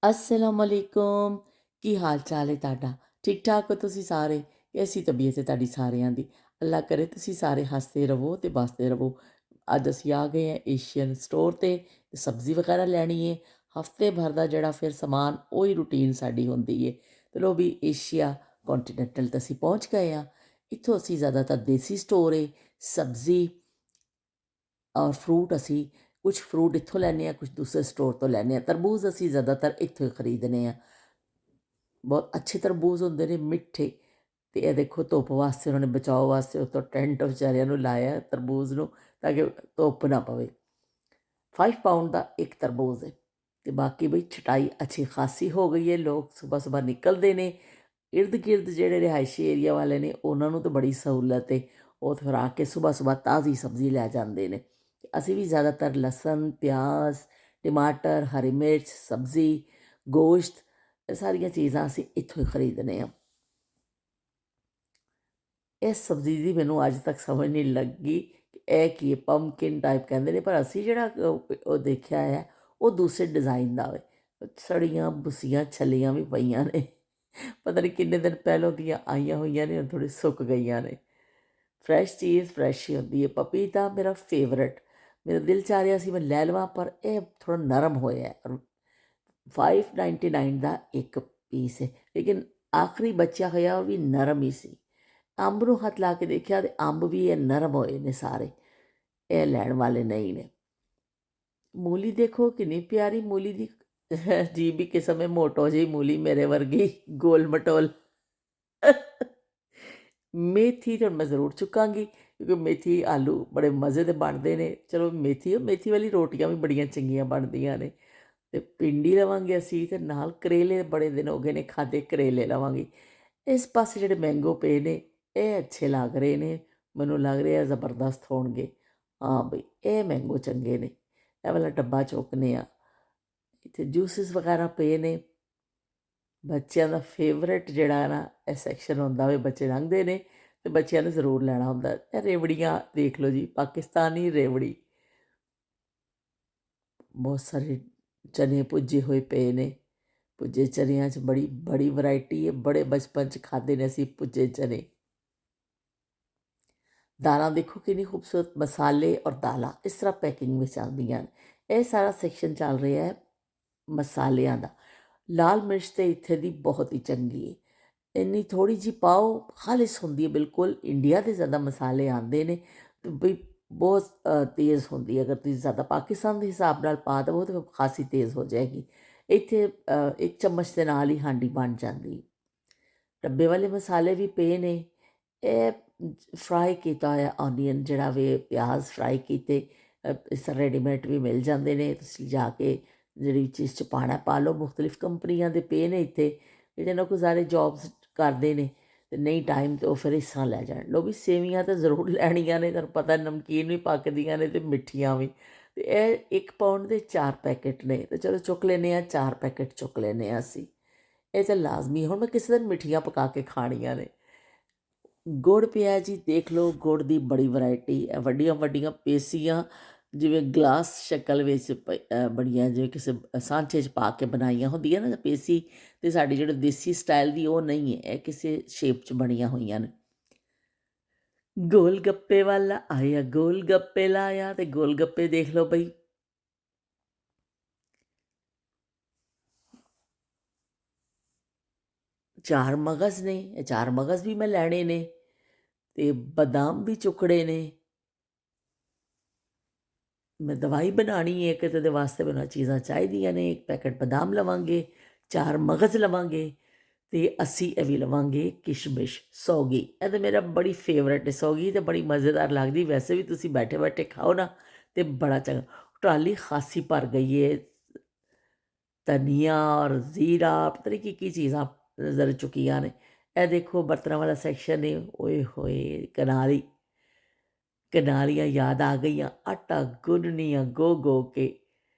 ਅਸਲਾਮੁਅਲੈਕੁਮ। ਕੀ ਹਾਲ ਚਾਲ ਹੈ ਤੁਹਾਡਾ? ਠੀਕ ਠਾਕ ਹੋ ਤੁਸੀਂ ਸਾਰੇ? ਕੈਸੀ ਤਬੀਅਤ ਹੈ ਤੁਹਾਡੀ ਸਾਰਿਆਂ ਦੀ? ਅੱਲਾ ਕਰੇ ਤੁਸੀਂ ਸਾਰੇ ਹੱਸਦੇ ਰਹੋ ਅਤੇ ਬਸਦੇ ਰਹੋ। ਅੱਜ ਅਸੀਂ ਆ ਗਏ ਹਾਂ ਏਸ਼ੀਅਨ ਸਟੋਰ 'ਤੇ ਸਬਜ਼ੀ ਵਗੈਰਾ ਲੈਣੀ ਹੈ। ਹਫ਼ਤੇ ਭਰ ਦਾ ਜਿਹੜਾ ਫਿਰ ਸਮਾਨ ਉਹੀ ਰੂਟੀਨ ਸਾਡੀ ਹੁੰਦੀ ਹੈ। ਚਲੋ ਵੀ ਏਸ਼ੀਆ ਕੰਟੀਨੈਂਟਲ 'ਤੇ ਅਸੀਂ ਪਹੁੰਚ ਗਏ ਹਾਂ। ਇੱਥੋਂ ਅਸੀਂ ਜ਼ਿਆਦਾਤਰ ਦੇਸੀ ਸਟੋਰ ਹੈ, ਸਬਜ਼ੀ ਔਰ ਫਰੂਟ ਅਸੀਂ ਕੁਝ ਫਰੂਟ ਇੱਥੋਂ ਲੈਂਦੇ ਹਾਂ, ਕੁਝ ਦੂਸਰੇ ਸਟੋਰ ਤੋਂ ਲੈਂਦੇ ਹਾਂ। ਤਰਬੂਜ਼ ਅਸੀਂ ਜ਼ਿਆਦਾਤਰ ਇੱਥੋਂ ਹੀ ਖਰੀਦਦੇ ਹਾਂ। ਬਹੁਤ ਅੱਛੇ ਤਰਬੂਜ਼ ਹੁੰਦੇ ਨੇ, ਮਿੱਠੇ। ਅਤੇ ਇਹ ਦੇਖੋ ਧੁੱਪ ਵਾਸਤੇ ਉਹਨਾਂ ਨੇ ਬਚਾਓ ਵਾਸਤੇ ਉੱਤੋਂ ਟੈਂਟ ਵਿਚਾਰਿਆਂ ਨੂੰ ਲਾਇਆ ਤਰਬੂਜ਼ ਨੂੰ, ਤਾਂ ਕਿ ਧੁੱਪ ਨਾ ਪਵੇ। 5 ਪਾਊਂਡ ਦਾ ਇੱਕ ਤਰਬੂਜ਼ ਹੈ। ਅਤੇ ਬਾਕੀ ਬਈ ਛਟਾਈ ਅੱਛੀ ਖਾਸੀ ਹੋ ਗਈ ਹੈ। ਲੋਕ ਸੁਬਾਹ ਸੁਬਾਹ ਨਿਕਲਦੇ ਨੇ। ਇਰਦ ਗਿਰਦ ਜਿਹੜੇ ਰਿਹਾਇਸ਼ੀ ਏਰੀਆ ਵਾਲੇ ਨੇ ਉਹਨਾਂ ਨੂੰ ਤਾਂ ਬੜੀ ਸਹੂਲਤ ਹੈ। ਉਹ ਫਿਰ ਆ ਕੇ ਸੁਬਾਹ ਸੁਬਾਹ ਤਾਜ਼ੀ ਸਬਜ਼ੀ ਲੈ ਜਾਂਦੇ ਨੇ। ਅਸੀਂ ਵੀ ਜ਼ਿਆਦਾਤਰ ਲਸਣ, ਪਿਆਜ਼, ਟਮਾਟਰ, ਹਰੀ ਮਿਰਚ, ਸਬਜ਼ੀ, ਗੋਸ਼ਤ, ਇਹ ਸਾਰੀਆਂ ਚੀਜ਼ਾਂ ਅਸੀਂ ਇੱਥੋਂ ਹੀ ਖਰੀਦਦੇ ਹਾਂ। ਇਸ ਸਬਜ਼ੀ ਦੀ ਮੈਨੂੰ ਅੱਜ ਤੱਕ ਸਮਝ ਨਹੀਂ ਲੱਗੀ ਕਿ ਇਹ ਕੀ ਹੈ। ਪੰਪਕਿਨ ਟਾਈਪ ਕਹਿੰਦੇ ਨੇ, ਪਰ ਅਸੀਂ ਜਿਹੜਾ ਉਹ ਦੇਖਿਆ ਹੈ ਉਹ ਦੂਸਰੇ ਡਿਜ਼ਾਈਨ ਦਾ ਹੋਵੇ। ਸੜੀਆਂ ਬੁੱਸੀਆਂ ਛੱਲੀਆਂ ਵੀ ਪਈਆਂ ਨੇ, ਪਤਾ ਨਹੀਂ ਕਿੰਨੇ ਦਿਨ ਪਹਿਲੋਂ ਦੀਆਂ ਆਈਆਂ ਹੋਈਆਂ ਨੇ, ਹੁਣ ਥੋੜ੍ਹੀ ਸੁੱਕ ਗਈਆਂ ਨੇ। ਫਰੈਸ਼ ਚੀਜ਼ ਫਰੈਸ਼ ਹੀ ਹੁੰਦੀ ਹੈ। ਪਪੀਤਾ ਮੇਰਾ ਫੇਵਰਟ, ਮੇਰਾ ਦਿਲ ਚਾਹ ਰਿਹਾ ਸੀ ਮੈਂ ਲੈ ਲਵਾਂ, ਪਰ ਇਹ ਥੋੜ੍ਹਾ ਨਰਮ ਹੋਇਆ ਔਰ 5.99 ਦਾ ਇੱਕ ਪੀਸ ਹੈ, ਲੇਕਿਨ ਆਖਰੀ ਬਚਿਆ ਹੋਇਆ ਉਹ ਵੀ ਨਰਮ ਹੀ ਸੀ। ਅੰਬ ਨੂੰ ਹੱਥ ਲਾ ਕੇ ਦੇਖਿਆ ਅਤੇ ਅੰਬ ਵੀ ਇਹ ਨਰਮ ਹੋਏ ਨੇ ਸਾਰੇ, ਇਹ ਲੈਣ ਵਾਲੇ ਨਹੀਂ ਨੇ। ਮੂਲੀ ਦੇਖੋ ਕਿੰਨੀ ਪਿਆਰੀ ਮੂਲੀ ਦੀ ਜੀ ਵੀ ਕਿਸਮ ਹੈ, ਮੋਟੋ ਜਿਹੀ ਮੂਲੀ ਮੇਰੇ ਵਰਗੀ ਗੋਲ ਮਟੋਲ। ਮੇਥੀ ਤਾਂ ਮੈਂ ਜ਼ਰੂਰ ਚੁੱਕਾਂਗੀ, ਕਿਉਂਕਿ ਮੇਥੀ ਆਲੂ ਬੜੇ ਮਜ਼ੇ ਦੇ ਬਣਦੇ ਨੇ। ਚਲੋ ਮੇਥੀ ਮੇਥੀ ਵਾਲੀ ਰੋਟੀਆਂ ਵੀ ਬੜੀਆਂ ਚੰਗੀਆਂ ਬਣਦੀਆਂ ਨੇ। ਅਤੇ ਭਿੰਡੀ ਲਵਾਂਗੇ ਅਸੀਂ, ਅਤੇ ਨਾਲ ਕਰੇਲੇ, ਬੜੇ ਦਿਨ ਹੋ ਗਏ ਨੇ ਖਾਧੇ, ਕਰੇਲੇ ਲਵਾਂਗੇ। ਇਸ ਪਾਸੇ ਜਿਹੜੇ ਮੈਂਗੋ ਪਏ ਨੇ ਇਹ ਅੱਛੇ ਲੱਗ ਰਹੇ ਨੇ, ਮੈਨੂੰ ਲੱਗ ਰਿਹਾ ਜ਼ਬਰਦਸਤ ਹੋਣਗੇ। ਹਾਂ ਬਈ ਇਹ ਮੈਂਗੋ ਚੰਗੇ ਨੇ, ਇਹ ਵਾਲਾ ਡੱਬਾ ਚੁੱਕਨੇ ਆ। ਇੱਥੇ ਜੂਸਿਸ ਵਗੈਰਾ ਪਏ ਨੇ। ਬੱਚਿਆਂ ਦਾ ਫੇਵਰੇਟ ਜਿਹੜਾ ਨਾ ਇਹ ਸੈਕਸ਼ਨ ਹੁੰਦਾ ਵੇ, ਬੱਚੇ ਲੰਘਦੇ ਨੇ ਅਤੇ ਬੱਚਿਆਂ ਨੇ ਜ਼ਰੂਰ ਲੈਣਾ ਹੁੰਦਾ। ਇਹ ਰੇਵੜੀਆਂ ਦੇਖ ਲਓ ਜੀ, ਪਾਕਿਸਤਾਨੀ ਰੇਵੜੀ। ਬਹੁਤ ਸਾਰੇ ਚਨੇ ਭੁੱਜੇ ਹੋਏ ਪਏ ਨੇ। ਭੁੱਜੇ ਚਨਿਆਂ 'ਚ ਬੜੀ ਬੜੀ ਵਰਾਇਟੀ ਹੈ। ਬੜੇ ਬਚਪਨ 'ਚ ਖਾਧੇ ਨੇ ਅਸੀਂ ਭੁੱਜੇ ਚਨੇ। ਦਾਲਾਂ ਦੇਖੋ ਕਿੰਨੀ ਖੂਬਸੂਰਤ, ਮਸਾਲੇ ਔਰ ਦਾਲਾਂ ਇਸ ਤਰ੍ਹਾਂ ਪੈਕਿੰਗ ਵਿੱਚ ਆਉਂਦੀਆਂ ਨੇ। ਇਹ ਸਾਰਾ ਸੈਕਸ਼ਨ ਚੱਲ ਰਿਹਾ ਹੈ ਮਸਾਲਿਆਂ ਦਾ। ਲਾਲ ਮਿਰਚ ਤਾਂ ਇੱਥੇ ਦੀ ਬਹੁਤ ਹੀ ਚੰਗੀ ਹੈ, ਇੰਨੀ ਥੋੜ੍ਹੀ ਜਿਹੀ ਪਾਓ, ਖਾਲਿਸ ਹੁੰਦੀ ਹੈ ਬਿਲਕੁਲ। ਇੰਡੀਆ ਦੇ ਜ਼ਿਆਦਾ ਮਸਾਲੇ ਆਉਂਦੇ ਨੇ ਅਤੇ ਬਈ ਬਹੁਤ ਤੇਜ਼ ਹੁੰਦੀ ਹੈ। ਅਗਰ ਤੁਸੀਂ ਜ਼ਿਆਦਾ ਪਾਕਿਸਤਾਨ ਦੇ ਹਿਸਾਬ ਨਾਲ ਪਾ ਦੇਵੋ ਤਾਂ ਖਾਸੀ ਤੇਜ਼ ਹੋ ਜਾਏਗੀ। ਇੱਥੇ ਇੱਕ ਚਮਚ ਦੇ ਨਾਲ ਹੀ ਹਾਂਡੀ ਬਣ ਜਾਂਦੀ। ਡੱਬੇ ਵਾਲੇ ਮਸਾਲੇ ਵੀ ਪਏ ਨੇ। ਇਹ ਫਰਾਈ ਕੀਤਾ ਹੋਇਆ ਓਨੀਅਨ ਜਿਹੜਾ ਵੇ, ਪਿਆਜ਼ ਫਰਾਈ ਕੀਤੇ, ਇਸ ਤਰ੍ਹਾਂ ਰੈਡੀਮੇਡ ਵੀ ਮਿਲ ਜਾਂਦੇ ਨੇ। ਤੁਸੀਂ ਜਾ ਕੇ ਜਿਹੜੀ ਚੀਜ਼ 'ਚ ਪਾਉਣਾ ਪਾ ਲਓ। ਮੁਖਤਲਿਫ ਕੰਪਨੀਆਂ ਦੇ ਪਏ ਨੇ ਇੱਥੇ, ਜਿਹੜੇ ਨਾ ਕੋਈ ਸਾਰੇ ਜੋਬਸ ਕਰਦੇ ਨੇ ਅਤੇ ਨਹੀਂ ਟਾਈਮ, ਤਾਂ ਉਹ ਫਿਰ ਇਸ ਤਰ੍ਹਾਂ ਲੈ ਜਾਣ। ਲਓ ਵੀ ਸੇਵੀਆਂ ਤਾਂ ਜ਼ਰੂਰ ਲੈਣੀਆਂ ਨੇ, ਤੁਹਾਨੂੰ ਪਤਾ ਨਮਕੀਨ ਵੀ ਪੱਕਦੀਆਂ ਨੇ ਅਤੇ ਮਿੱਠੀਆਂ ਵੀ। ਅਤੇ ਇਹ 1 ਪਾਊਂਡ ਦੇ 4 ਪੈਕਟ ਨੇ, ਅਤੇ ਚਲੋ ਚੁੱਕ ਲੈਂਦੇ ਹਾਂ, 4 ਪੈਕਟ ਚੁੱਕ ਲੈਂਦੇ ਹਾਂ ਅਸੀਂ। ਇਹ ਤਾਂ ਲਾਜ਼ਮੀ, ਹੁਣ ਮੈਂ ਕਿਸੇ ਦਿਨ ਮਿੱਠੀਆਂ ਪਕਾ ਕੇ ਖਾਣੀਆਂ ਨੇ। ਗੁੜ ਪਿਆ ਜੀ, ਦੇਖ ਲਓ ਗੁੜ ਦੀ ਬੜੀ ਵਰਾਇਟੀ ਹੈ। ਵੱਡੀਆਂ ਵੱਡੀਆਂ ਪੇਸੀਆਂ, ਜਿਵੇਂ ਗਲਾਸ ਸ਼ਕਲ ਵਿੱਚ ਬਣੀਆਂ, ਜਿਵੇਂ ਕਿਸੇ ਸਾਂਚੇ 'ਚ ਪਾ ਕੇ ਬਣਾਈਆਂ ਹੁੰਦੀਆਂ ਨਾ ਪੇਸੀ, ਅਤੇ ਸਾਡੀ ਜਿਹੜੇ ਦੇਸੀ ਸਟਾਈਲ ਦੀ ਉਹ ਨਹੀਂ ਹੈ, ਇਹ ਕਿਸੇ ਸ਼ੇਪ 'ਚ ਬਣੀਆਂ ਹੋਈਆਂ ਨੇ। ਗੋਲ ਗੱਪੇ ਵਾਲਾ ਆਇਆ, ਗੋਲ ਗੱਪੇ ਲਾਇਆ, ਅਤੇ ਗੋਲ ਗੱਪੇ ਦੇਖ ਲਓ ਬਈ। ਚਾਰ ਮਗਜ਼ ਨੇ, ਇਹ 4 ਮਗਜ਼ ਵੀ ਮੈਂ ਲੈਣੇ ਨੇ, ਅਤੇ ਬਦਾਮ ਵੀ ਚੁੱਕੜੇ ਨੇ। ਮੈਂ ਦਵਾਈ ਬਣਾਉਣੀ ਹੈ ਕਿਤੇ, ਦੇ ਵਾਸਤੇ ਮੈਨੂੰ ਚੀਜ਼ਾਂ ਚਾਹੀਦੀਆਂ ਨੇ। 1 ਪੈਕਟ ਬਦਾਮ ਲਵਾਂਗੇ, 4 ਮਗਜ਼ ਲਵਾਂਗੇ, ਅਤੇ ਅਸੀਂ ਇਹ ਵੀ ਲਵਾਂਗੇ ਕਿਸ਼ਮਿਸ਼, ਸੌਗੀ। ਇਹ ਤਾਂ ਮੇਰਾ ਬੜੀ ਫੇਵਰੇਟ ਹੈ ਸੌਗੀ, ਤਾਂ ਬੜੀ ਮਜ਼ੇਦਾਰ ਲੱਗਦੀ। ਵੈਸੇ ਵੀ ਤੁਸੀਂ ਬੈਠੇ ਬੈਠੇ ਖਾਓ ਨਾ ਅਤੇ ਬੜਾ ਚੰਗਾ। ਟਰਾਲੀ ਖਾਸੀ ਭਰ ਗਈ ਹੈ। ਧਨੀਆ ਔਰ ਜ਼ੀਰਾ, ਪਤਾ ਨਹੀਂ ਕੀ ਕੀ ਚੀਜ਼ਾਂ ਨਜ਼ਰ ਚੁੱਕੀਆਂ ਨੇ। ਇਹ ਦੇਖੋ ਬਰਤਨਾਂ ਵਾਲਾ ਸੈਕਸ਼ਨ ਹੈ। ਓਏ ਹੋਏ ਕਨਾਰੀ, ਕਨਾਲੀਆਂ ਯਾਦ ਆ ਗਈਆਂ। ਆਟਾ ਗੁੰਨ੍ਹਣੀ ਆ ਗੋ ਗੋ ਕੇ,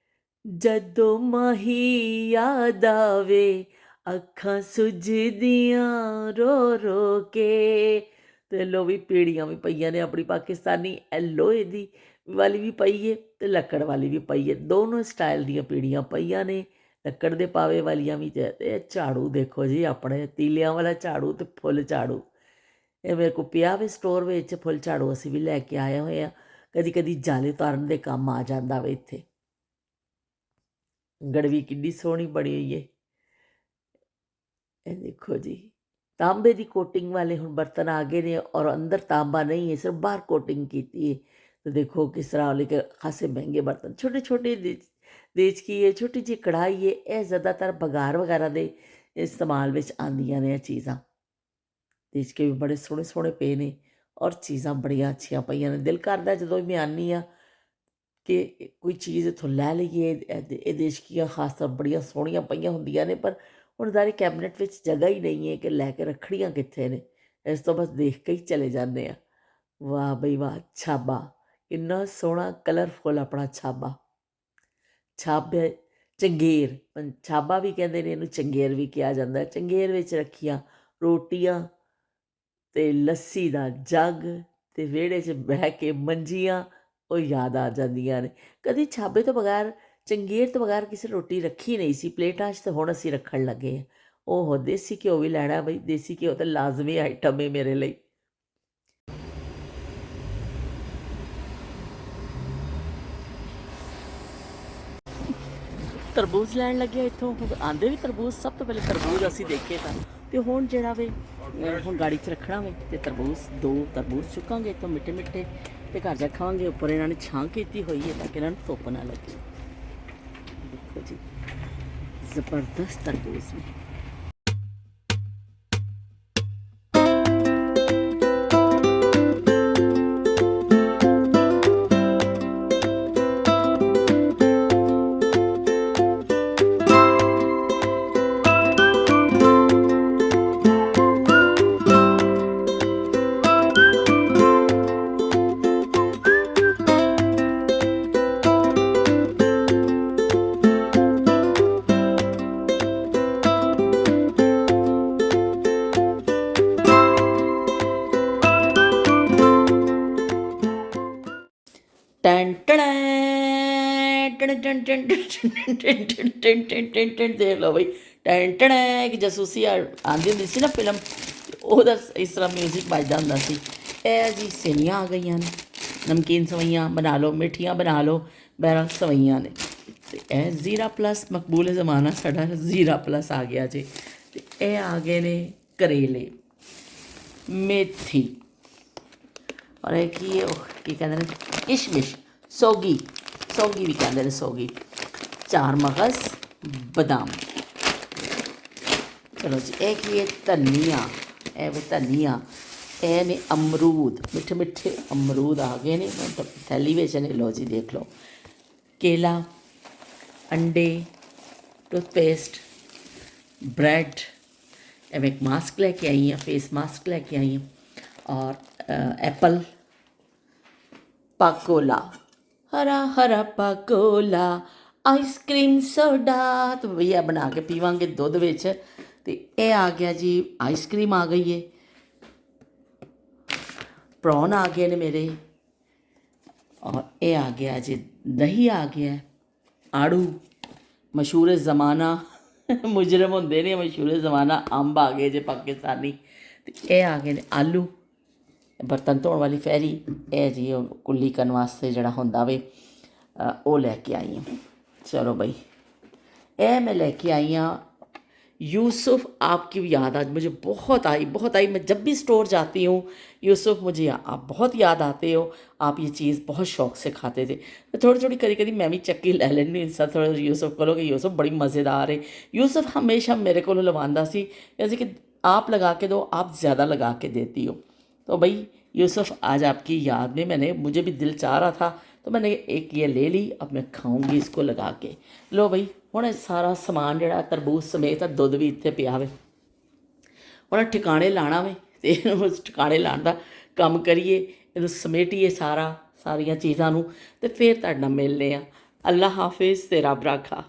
ਜਦੋਂ ਮਾਹੀ ਯਾਦ ਆਵੇ, ਅੱਖਾਂ ਸੁੱਜਦੀਆਂ ਰੋ ਰੋ ਕੇ। ਅਤੇ ਲੋ ਵੀ ਪੀੜੀਆਂ ਵੀ ਪਈਆਂ ਨੇ ਆਪਣੀ ਪਾਕਿਸਤਾਨੀ। ਇਹ ਲੋਹੇ ਦੀ ਵਾਲੀ ਵੀ ਪਈ ਹੈ ਅਤੇ ਲੱਕੜ ਵਾਲੀ ਵੀ ਪਈ ਹੈ, ਦੋਨੋਂ ਸਟਾਈਲ ਦੀਆਂ ਪੀੜੀਆਂ ਪਈਆਂ ਨੇ। ਲੱਕੜ ਦੇ ਪਾਵੇ ਵਾਲੀਆਂ ਵੀ ਤੇ ਝਾੜੂ ਦੇਖੋ ਜੀ, ਆਪਣੇ ਤੀਲਿਆਂ ਵਾਲਾ ਝਾੜੂ ਤੇ ਫੁੱਲ ਝਾੜੂ। ਇਹ ਮੇਰੇ ਕੋਲ ਪਿਆ ਵੇ ਸਟੋਰ ਵਿੱਚ ਫੁੱਲ ਝਾੜੂ, ਅਸੀਂ ਵੀ ਲੈ ਕੇ ਆਏ ਹੋਏ ਹਾਂ। ਕਦੀ ਕਦੀ ਜਾਲੇ ਉਤਾਰਨ ਦੇ ਕੰਮ ਆ ਜਾਂਦਾ ਵੇ ਇੱਥੇ। ਗੜਵੀ ਕਿੰਨੀ ਸੋਹਣੀ ਬਣੀ ਹੋਈ ਹੈ, ਇਹ ਦੇਖੋ ਜੀ। ਤਾਂਬੇ ਦੀ ਕੋਟਿੰਗ ਵਾਲੇ ਹੁਣ ਬਰਤਨ ਆ ਗਏ ਨੇ, ਔਰ ਅੰਦਰ ਤਾਂਬਾ ਨਹੀਂ ਹੈ, ਸਿਰਫ ਬਾਹਰ ਕੋਟਿੰਗ ਕੀਤੀ ਹੈ। तो देखो किस तरह लेकर खासे महंगे बर्तन, छोटे छोटे देचकी है, छोटी जी कढ़ाई है। ये ज़्यादातर बगार वगैरह के इस्तेमाल में आंदियां ने चीज़ां। देचके भी बड़े सोहने सोहने पे ने और चीज़ां बड़ियां अच्छियां पईयां ने। दिल करदा जदों मैं आनी हाँ कि कोई चीज़ इत्थों लै लईए। ये देचकियां खास तौर बड़ियां सोहणियां पईयां हुंदियां ने, पर हुण सारे कैबिनेट विच जगह ही नहीं है कि लैके रखड़ियां कित्थे ने। इस तो बस देख के ही चले जाते हैं। वाह बई वाह, छाबा किन्ना सोहना कलरफुल अपना छाबा। छाबे चंगेर, छाबा भी कहते हैं, इनू चंगेर भी कहा जाता है। चंगेर विच रखियां रोटियां ते लस्सी दा जग ते विहड़े च बह के मंजियां, वो याद आ जांदियां ने। कदी छाबे तो बगैर, चंगेर तो बगैर किसी रोटी रखी नहीं सी प्लेटां 'च, ते हुण असीं रखण लगे हैं। ओहो देसी घ्यो भी लैना बई, देसी घ्यो तो लाजमी आइटम है मेरे लिए। तरबूज लैन लगे इत्थों। आंदे भी तरबूज, सब तो पहले तरबूज असीं देखे था, तो हुण जिहड़ा वे हुण गाड़ी च रखना वे, ते तरबूज 2 तरबूज चुकांगे इत्थों मिट्टे मिट्टे, ते घर जा खावांगे। उपर इन्हां ने छां कीती हुई है ताकि इन्हां नूं धुप्प ना लगे। देखो जी, ज़बरदस्त तरबूज ने। टन देख लो बई, टन टन एक जसूसी आंदी हुंदी सी ना फिल्म, ओहदा इस तरह म्यूजिक बजदा हुंदा सी। ਇਹ जी सेवियां आ गई ने, नमकीन सवैयां बना लो, मिठियां बना लो, बहरहाल सवैयां ने। ते ਇਹ ज़ीरा प्लस मकबूल ज़माना साडा ज़ीरा प्लस आ गया जी। ते ਇਹ आ गए ने करेले, मेथी, और एक ही की कहते हैं किशमिश, सौगी, सौगी भी कहते हैं सौगी, 4 मगज़, बादाम। चलो जी, एक ये धनिया, ए वे धनिया, ए ने अमरूद, मिठे मिठे अमरूद आ गए ने मतलब थैली में ने। लो जी देख लो, केला, अंडे, टूथपेस्ट, ब्रेड। मैं एक मास्क लेके आई हूँ, फेस मास्क लेके आई हूँ, और एप्पल, पाकोला, हरा हरा पाकोला, आइसक्रीम सोडा। तो भैया बना के पीवांगे दुध विच। तो ये आ गया जी, आइसक्रीम आ गई है, प्रॉन आ गए ने मेरे, और ये आ गया जी दही आ गया है, आड़ू, मशहूर ज़माना मुजरम होंदे ने, मशहूर ज़माना अंब आ गए जे पाकिस्तानी। तो ये आ गए ने आलू, बर्तन धोने वाली फैरी, ये जी कुल्ली करने वास्ते जड़ा होंदा वे, वो लैके आई हूँ। चलो बई, ये मैं लेके आई हाँ यूसुफ। आपकी याद आज मुझे बहुत आई, बहुत आई। मैं जब भी स्टोर जाती हूँ यूसुफ, मुझे आप बहुत याद आते हो। आप ये चीज़ बहुत शौक से खाते थे। तो थोड़ी थोड़ी करी करी मैं भी चक्की लै लैनी इंसा थोड़ा यूसुफ को, कि यूसुफ बड़ी मज़ेदार है। यूसुफ हमेशा मेरे को लवांदा सी, जैसे कि आप लगा के दो, आप ज़्यादा लगा के देती हो। तो भाई यूसुफ, आज आपकी याद में मैंने, मुझे भी दिल चाह रहा था, तो मैंने एक ये ले ली। अब मैं खाऊंगी इसको लगा के। लो भाई, हुण सारा समान जिहड़ा तरबूज समेत दुध भी इत्थे पिया वे, हुण ठिकाने लाना वे, ते उस ठिकाने लाने दा काम करिए, इहनूं समेटिए सारियां चीज़ां नूं, ते फिर तुहाडे नाल मिलने आ। अल्लाह हाफिज़ ते रब राखा।